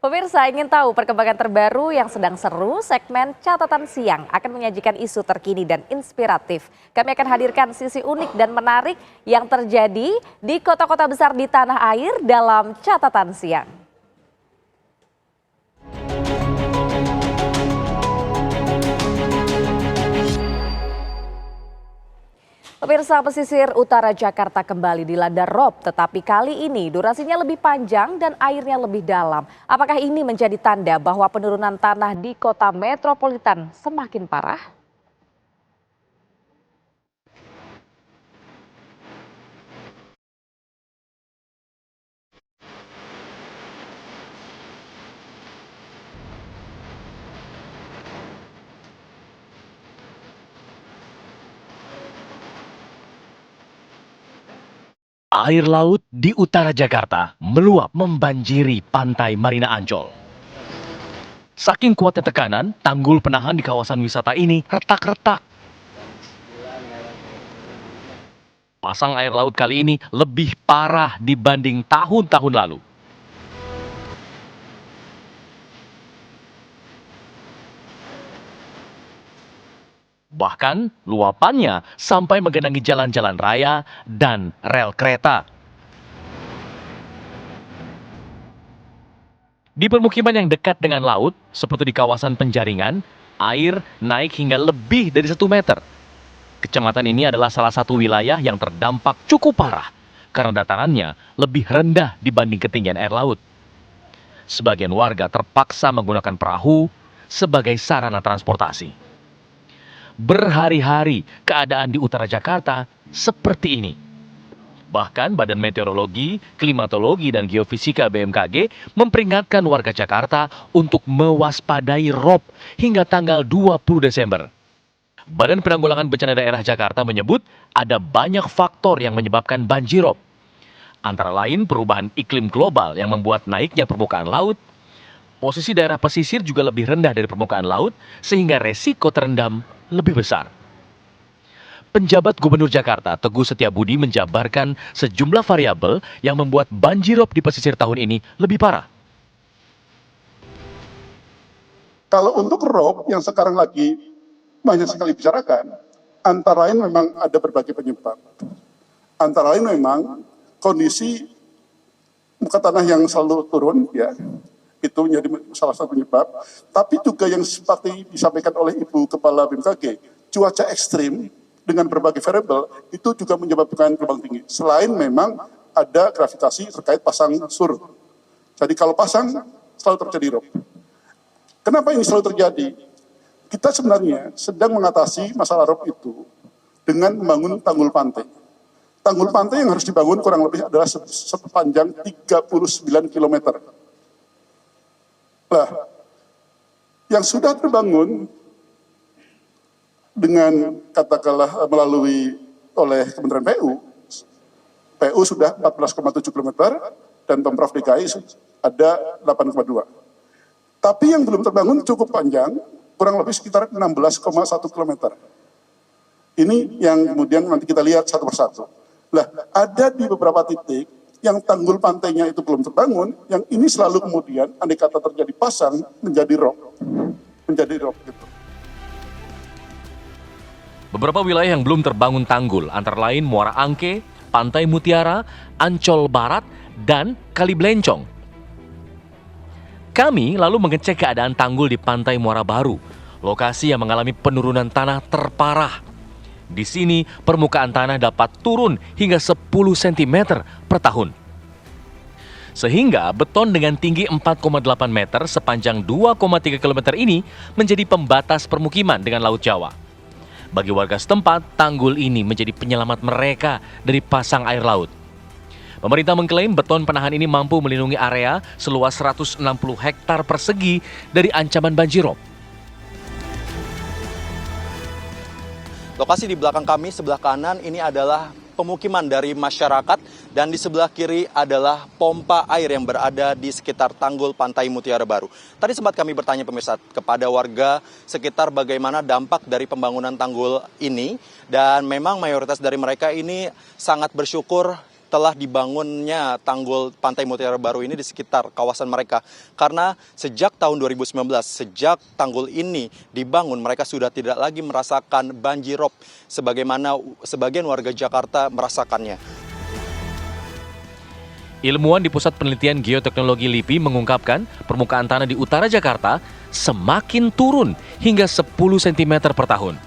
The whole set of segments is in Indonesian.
Pemirsa ingin tahu perkembangan terbaru yang sedang seru, segmen Catatan Siang akan menyajikan isu terkini dan inspiratif. Kami akan hadirkan sisi unik dan menarik yang terjadi di kota-kota besar di tanah air dalam Catatan Siang. Pemirsa, pesisir utara Jakarta kembali dilanda rob, tetapi kali ini durasinya lebih panjang dan airnya lebih dalam. Apakah ini menjadi tanda bahwa penurunan tanah di kota metropolitan semakin parah? Air laut di utara Jakarta meluap membanjiri pantai Marina Ancol. Saking kuatnya tekanan, tanggul penahan di kawasan wisata ini retak-retak. Pasang air laut kali ini lebih parah dibanding tahun-tahun lalu. Bahkan luapannya sampai menggenangi jalan-jalan raya dan rel kereta. Di permukiman yang dekat dengan laut, seperti di kawasan Penjaringan, air naik hingga lebih dari 1 meter. Kecamatan ini adalah salah satu wilayah yang terdampak cukup parah karena datarannya lebih rendah dibanding ketinggian air laut. Sebagian warga terpaksa menggunakan perahu sebagai sarana transportasi. Berhari-hari keadaan di utara Jakarta seperti ini. Bahkan Badan Meteorologi, Klimatologi, dan Geofisika BMKG memperingatkan warga Jakarta untuk mewaspadai rob hingga tanggal 20 Desember. Badan Penanggulangan Bencana Daerah Jakarta menyebut ada banyak faktor yang menyebabkan banjirop. Antara lain perubahan iklim global yang membuat naiknya permukaan laut, posisi daerah pesisir juga lebih rendah dari permukaan laut sehingga resiko terendam lebih besar. Penjabat Gubernur Jakarta, Teguh Setiabudi, menjabarkan sejumlah variabel yang membuat banjirop di pesisir tahun ini lebih parah. Kalau untuk rob yang sekarang lagi banyak sekali bicarakan, antara lain memang ada berbagai penyebab. Antara lain memang kondisi muka tanah yang selalu turun, ya, itu menjadi salah satu penyebab. Tapi juga yang seperti disampaikan oleh Ibu Kepala BMKG, cuaca ekstrim dengan berbagai variabel itu juga menyebabkan gelombang tinggi. Selain memang ada gravitasi terkait pasang surut. Jadi kalau pasang selalu terjadi rob. Kenapa ini selalu terjadi? Kita sebenarnya sedang mengatasi masalah rob itu dengan membangun tanggul pantai. Tanggul pantai yang harus dibangun kurang lebih adalah sepanjang 39 km. Nah, yang sudah terbangun dengan katakanlah melalui oleh Kementerian PU sudah 14,7 km dan Pemprov DKI ada 8,2. Tapi yang belum terbangun cukup panjang, kurang lebih sekitar 16,1 km. Ini yang kemudian nanti kita lihat satu persatu. Nah, ada di beberapa titik yang tanggul pantainya itu belum terbangun, yang ini selalu kemudian andai kata terjadi pasang menjadi rob gitu. Beberapa wilayah yang belum terbangun tanggul, antara lain Muara Angke, Pantai Mutiara, Ancol Barat, dan Kali Blencong. Kami lalu mengecek keadaan tanggul di Pantai Muara Baru, lokasi yang mengalami penurunan tanah terparah. Di sini permukaan tanah dapat turun hingga 10 cm per tahun. Sehingga beton dengan tinggi 4,8 meter sepanjang 2,3 km ini menjadi pembatas permukiman dengan Laut Jawa. Bagi warga setempat, tanggul ini menjadi penyelamat mereka dari pasang air laut. Pemerintah mengklaim beton penahan ini mampu melindungi area seluas 160 hektar persegi dari ancaman banjirop. Lokasi di belakang kami sebelah kanan ini adalah pemukiman dari masyarakat dan di sebelah kiri adalah pompa air yang berada di sekitar tanggul Pantai Mutiara Baru. Tadi sempat kami bertanya pemirsa kepada warga sekitar bagaimana dampak dari pembangunan tanggul ini dan memang mayoritas dari mereka ini sangat bersyukur setelah dibangunnya tanggul Pantai Mutiara Baru ini di sekitar kawasan mereka. Karena sejak tahun 2019, sejak tanggul ini dibangun, mereka sudah tidak lagi merasakan banjirop sebagaimana sebagian warga Jakarta merasakannya. Ilmuwan di Pusat Penelitian Geoteknologi LIPI mengungkapkan permukaan tanah di utara Jakarta semakin turun hingga 10 cm per tahun.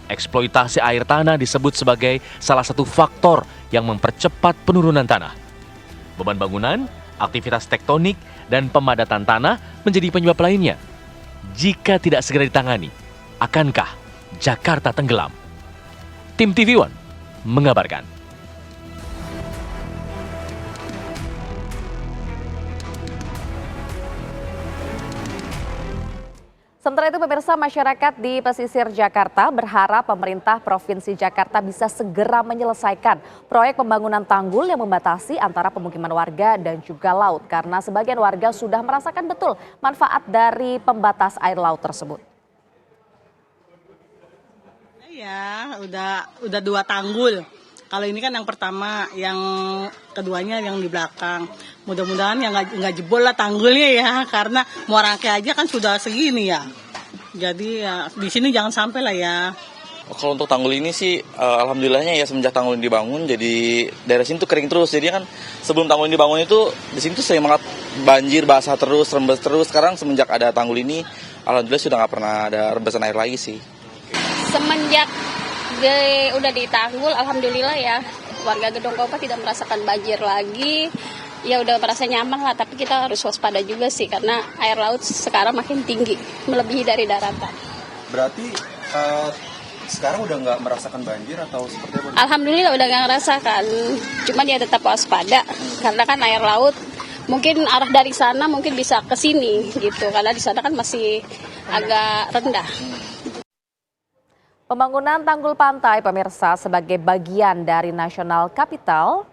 Eksploitasi air tanah disebut sebagai salah satu faktor yang mempercepat penurunan tanah. Beban bangunan, aktivitas tektonik, dan pemadatan tanah menjadi penyebab lainnya. Jika tidak segera ditangani, akankah Jakarta tenggelam? Tim TV One mengabarkan. Sementara itu pemirsa, masyarakat di pesisir Jakarta berharap pemerintah Provinsi Jakarta bisa segera menyelesaikan proyek pembangunan tanggul yang membatasi antara pemukiman warga dan juga laut karena sebagian warga sudah merasakan betul manfaat dari pembatas air laut tersebut. Ya, udah 2 tanggul. Kalau ini kan yang pertama, yang keduanya yang di belakang. Mudah-mudahan yang nggak jebol lah tanggulnya ya, karena Muara Angke aja kan sudah segini ya. Jadi ya di sini jangan sampai lah ya. Kalau untuk tanggul ini sih, alhamdulillahnya ya semenjak tanggul ini dibangun, jadi daerah sini tuh kering terus. Jadi kan sebelum tanggul ini dibangun itu di sini tuh sering banget banjir, basah terus, rembes terus. Sekarang semenjak ada tanggul ini, alhamdulillah sudah nggak pernah ada rembesan air lagi sih. Semenjak udah ditanggul, alhamdulillah ya warga Gedong Kopa tidak merasakan banjir lagi. Ya udah merasa nyaman lah, tapi kita harus waspada juga sih karena air laut sekarang makin tinggi, melebihi dari daratan. Berarti sekarang udah nggak merasakan banjir atau seperti apa? Alhamdulillah udah nggak ngerasakan, cuman ya tetap waspada karena kan air laut mungkin arah dari sana mungkin bisa ke sini gitu, karena di sana kan masih agak rendah. Pembangunan tanggul pantai pemirsa sebagai bagian dari National Capital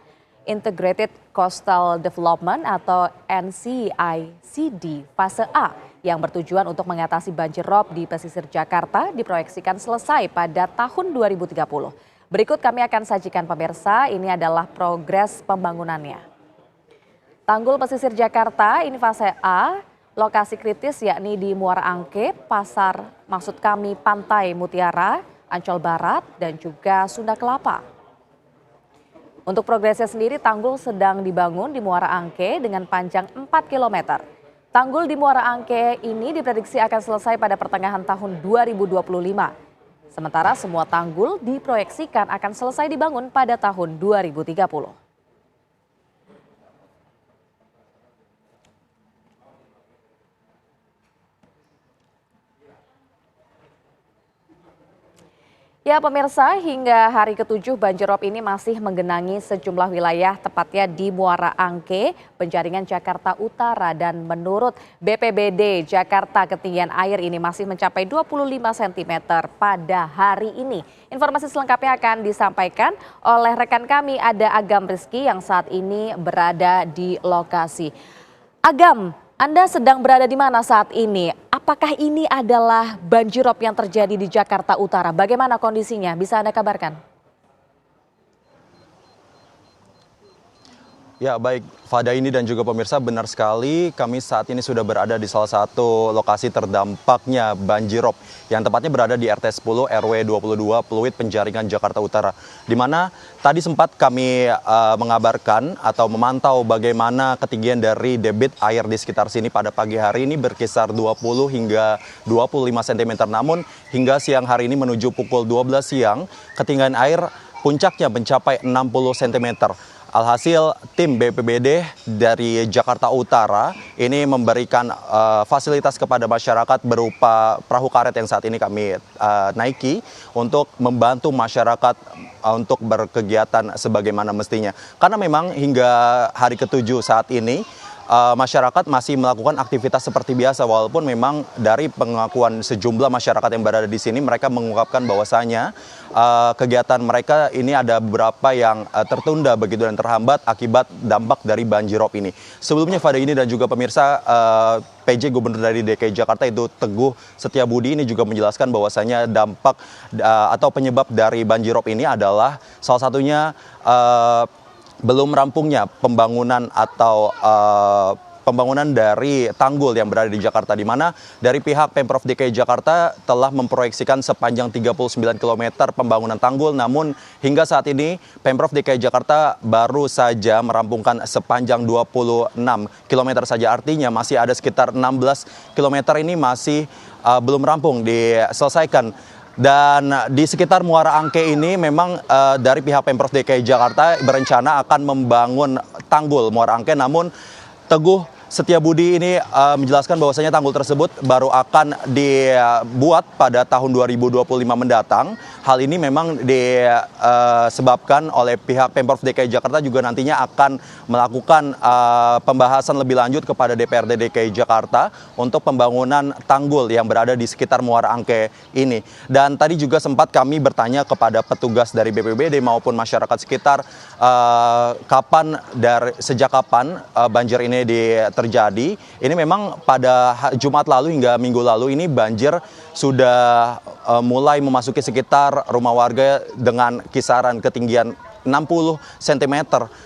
Integrated Coastal Development atau NCICD fase A yang bertujuan untuk mengatasi banjir rob di pesisir Jakarta diproyeksikan selesai pada tahun 2030. Berikut kami akan sajikan pemirsa, ini adalah progres pembangunannya. Tanggul pesisir Jakarta ini fase A, lokasi kritis yakni di Muara Angke, Pantai Mutiara, Ancol Barat, dan juga Sunda Kelapa. Untuk progresnya sendiri, tanggul sedang dibangun di Muara Angke dengan panjang 4 km. Tanggul di Muara Angke ini diprediksi akan selesai pada pertengahan tahun 2025. Sementara semua tanggul diproyeksikan akan selesai dibangun pada tahun 2030. Ya pemirsa, hingga hari ke-7 banjirop ini masih menggenangi sejumlah wilayah, tepatnya di Muara Angke, Penjaringan Jakarta Utara, dan menurut BPBD Jakarta ketinggian air ini masih mencapai 25 cm pada hari ini. Informasi selengkapnya akan disampaikan oleh rekan kami, ada Agam Rizky yang saat ini berada di lokasi. Agam, Anda sedang berada di mana saat ini? Apakah ini adalah banjirop yang terjadi di Jakarta Utara? Bagaimana kondisinya? Bisa Anda kabarkan? Ya baik, Fada ini dan juga pemirsa, benar sekali kami saat ini sudah berada di salah satu lokasi terdampaknya banjirop yang tepatnya berada di RT 10 RW 22 Pluit Penjaringan Jakarta Utara, di mana tadi sempat kami mengabarkan atau memantau bagaimana ketinggian dari debit air di sekitar sini pada pagi hari ini berkisar 20 hingga 25 cm, namun hingga siang hari ini menuju pukul 12 siang ketinggian air puncaknya mencapai 60 cm. Alhasil tim BPBD dari Jakarta Utara ini memberikan fasilitas kepada masyarakat berupa perahu karet yang saat ini kami naiki untuk membantu masyarakat untuk berkegiatan sebagaimana mestinya. Karena memang hingga hari ke-7 saat ini masyarakat masih melakukan aktivitas seperti biasa, walaupun memang dari pengakuan sejumlah masyarakat yang berada di sini, mereka mengungkapkan bahwasanya kegiatan mereka ini ada beberapa yang tertunda begitu dan terhambat akibat dampak dari banjirop ini. Sebelumnya Fada ini dan juga pemirsa, PJ Gubernur dari DKI Jakarta itu Teguh Setiabudi ini juga menjelaskan bahwasanya dampak atau penyebab dari banjirop ini adalah salah satunya belum rampungnya pembangunan atau pembangunan dari tanggul yang berada di Jakarta, di mana dari pihak Pemprov DKI Jakarta telah memproyeksikan sepanjang 39 km pembangunan tanggul, namun hingga saat ini Pemprov DKI Jakarta baru saja merampungkan sepanjang 26 km saja, artinya masih ada sekitar 16 km ini masih belum rampung diselesaikan. Dan di sekitar Muara Angke ini memang dari pihak Pemprov DKI Jakarta berencana akan membangun tanggul Muara Angke, namun Teguh Setiabudi ini menjelaskan bahwasanya tanggul tersebut baru akan dibuat pada tahun 2025 mendatang. Hal ini memang disebabkan oleh pihak Pemprov DKI Jakarta juga nantinya akan melakukan pembahasan lebih lanjut kepada DPRD DKI Jakarta untuk pembangunan tanggul yang berada di sekitar Muara Angke ini. Dan tadi juga sempat kami bertanya kepada petugas dari BPBD maupun masyarakat sekitar sejak kapan banjir ini terjadi. Ini memang pada Jumat lalu hingga Minggu lalu ini banjir sudah mulai memasuki sekitar rumah warga dengan kisaran ketinggian 60 cm.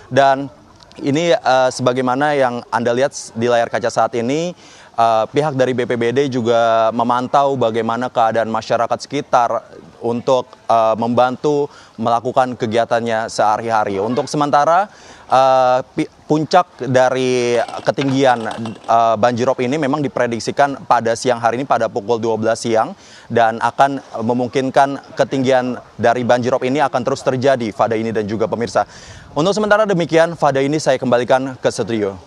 Dan ini sebagaimana yang Anda lihat di layar kaca saat ini, pihak dari BPBD juga memantau bagaimana keadaan masyarakat sekitar untuk membantu melakukan kegiatannya sehari-hari. Untuk sementara puncak dari ketinggian banjirop ini memang diprediksikan pada siang hari ini pada pukul 12 siang dan akan memungkinkan ketinggian dari banjirop ini akan terus terjadi, Fada ini dan juga pemirsa. Untuk sementara demikian, Fada ini saya kembalikan ke studio.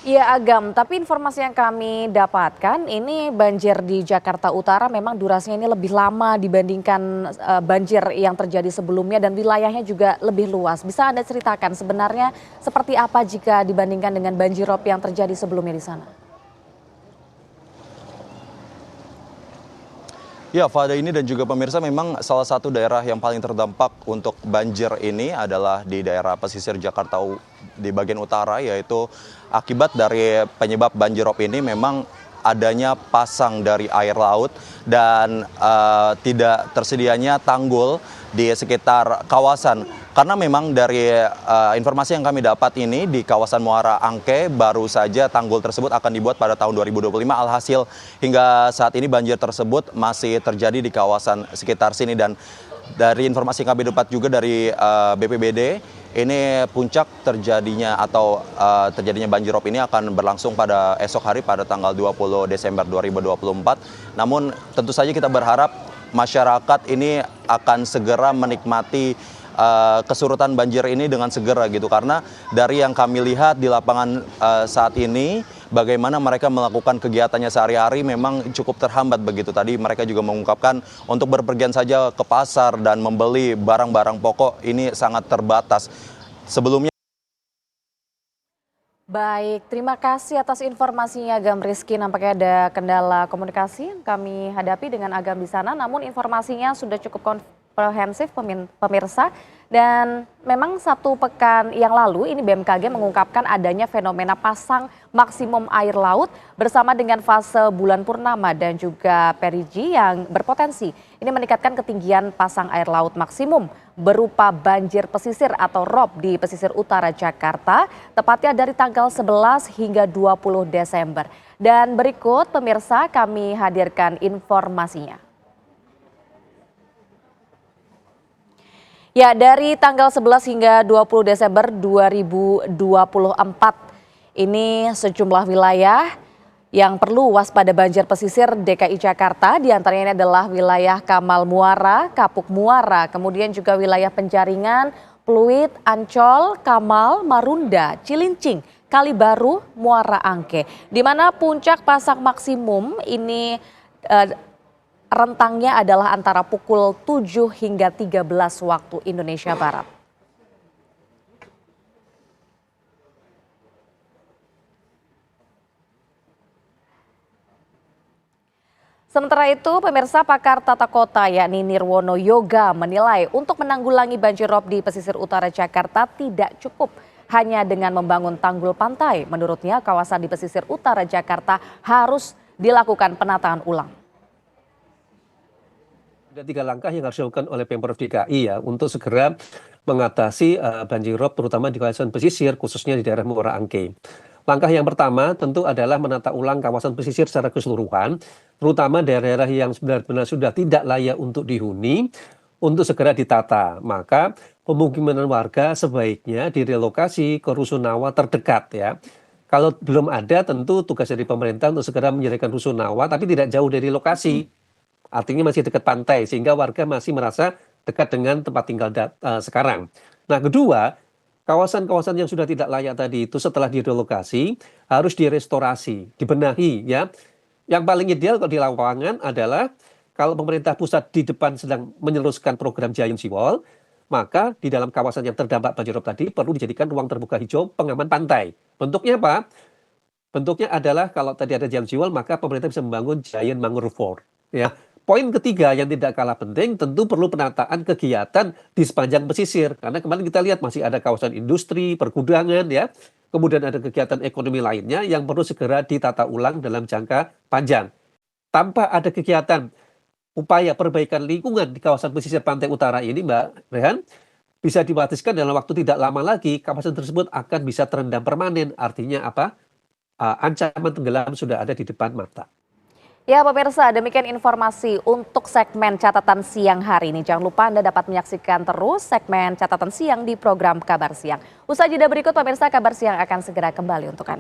Iya Agam, tapi informasi yang kami dapatkan ini banjir di Jakarta Utara memang durasinya ini lebih lama dibandingkan banjir yang terjadi sebelumnya dan wilayahnya juga lebih luas. Bisa Anda ceritakan sebenarnya seperti apa jika dibandingkan dengan banjirop yang terjadi sebelumnya di sana? Ya, Fada ini dan juga pemirsa, memang salah satu daerah yang paling terdampak untuk banjir ini adalah di daerah pesisir Jakarta di bagian utara, yaitu akibat dari penyebab banjirop ini memang adanya pasang dari air laut dan tidak tersedianya tanggul di sekitar kawasan. Karena memang dari informasi yang kami dapat ini di kawasan Muara Angke baru saja tanggul tersebut akan dibuat pada tahun 2025. Alhasil hingga saat ini banjir tersebut masih terjadi di kawasan sekitar sini. Dan dari informasi yang kami dapat juga dari BPBD, ini puncak terjadinya banjirop ini akan berlangsung pada esok hari pada tanggal 20 Desember 2024. Namun tentu saja kita berharap masyarakat ini akan segera menikmati kesurutan banjir ini dengan segera gitu, karena dari yang kami lihat di lapangan saat ini bagaimana mereka melakukan kegiatannya sehari-hari memang cukup terhambat begitu. Tadi mereka juga mengungkapkan untuk berpergian saja ke pasar dan membeli barang-barang pokok ini sangat terbatas. Sebelumnya. Baik, terima kasih atas informasinya Agam Rizky. Nampaknya ada kendala komunikasi yang kami hadapi dengan Agam di sana, namun informasinya sudah cukup komprehensif pemirsa. Dan memang satu pekan yang lalu ini BMKG mengungkapkan adanya fenomena pasang maksimum air laut bersama dengan fase bulan purnama dan juga perigi yang berpotensi. Ini meningkatkan ketinggian pasang air laut maksimum berupa banjir pesisir atau ROB di pesisir utara Jakarta, tepatnya dari tanggal 11 hingga 20 Desember. Dan berikut pemirsa kami hadirkan informasinya. Ya, dari tanggal 11 hingga 20 Desember 2024 ini sejumlah wilayah yang perlu waspada banjir pesisir DKI Jakarta, diantaranya adalah wilayah Kamal Muara, Kapuk Muara, kemudian juga wilayah Penjaringan, Pluit, Ancol, Kamal, Marunda, Cilincing, Kalibaru, Muara Angke. Di mana puncak pasang maksimum ini rentangnya adalah antara pukul 7 hingga 13 waktu Indonesia Barat. Sementara itu, pemirsa, pakar tata kota yakni Nirwono Yoga menilai untuk menanggulangi banjirop di pesisir utara Jakarta tidak cukup hanya dengan membangun tanggul pantai. Menurutnya, kawasan di pesisir utara Jakarta harus dilakukan penataan ulang. Ada 3 langkah yang harus dilakukan oleh Pemprov DKI ya untuk segera mengatasi banjir rob terutama di kawasan pesisir khususnya di daerah Muara Angke. Langkah yang pertama tentu adalah menata ulang kawasan pesisir secara keseluruhan, terutama daerah-daerah yang benar-benar sudah tidak layak untuk dihuni untuk segera ditata. Maka pemukiman warga sebaiknya direlokasi ke rusunawa terdekat ya. Kalau belum ada tentu tugas dari pemerintah untuk segera menyediakan rusunawa tapi tidak jauh dari lokasi. Artinya masih dekat pantai sehingga warga masih merasa dekat dengan tempat tinggal sekarang. Nah, kedua, kawasan-kawasan yang sudah tidak layak tadi itu setelah direlokasi harus direstorasi, dibenahi ya. Yang paling ideal kalau di lapangan adalah kalau pemerintah pusat di depan sedang meneruskan program Giant Sea Wall, maka di dalam kawasan yang terdampak banjir rob tadi perlu dijadikan ruang terbuka hijau pengaman pantai. Bentuknya apa? Bentuknya adalah kalau tadi ada Giant Sea Wall, maka pemerintah bisa membangun Giant Mangrove Fort ya. Poin ketiga yang tidak kalah penting tentu perlu penataan kegiatan di sepanjang pesisir. Karena kemarin kita lihat masih ada kawasan industri, pergudangan ya. Kemudian ada kegiatan ekonomi lainnya yang perlu segera ditata ulang dalam jangka panjang. Tanpa ada kegiatan upaya perbaikan lingkungan di kawasan pesisir pantai utara ini Mbak Rehan, bisa diwariskan dalam waktu tidak lama lagi kawasan tersebut akan bisa terendam permanen. Artinya apa? Ancaman tenggelam sudah ada di depan mata. Ya pemirsa, demikian informasi untuk segmen catatan siang hari ini. Jangan lupa Anda dapat menyaksikan terus segmen catatan siang di program Kabar Siang. Usai jeda berikut pemirsa, Kabar Siang akan segera kembali untuk Anda.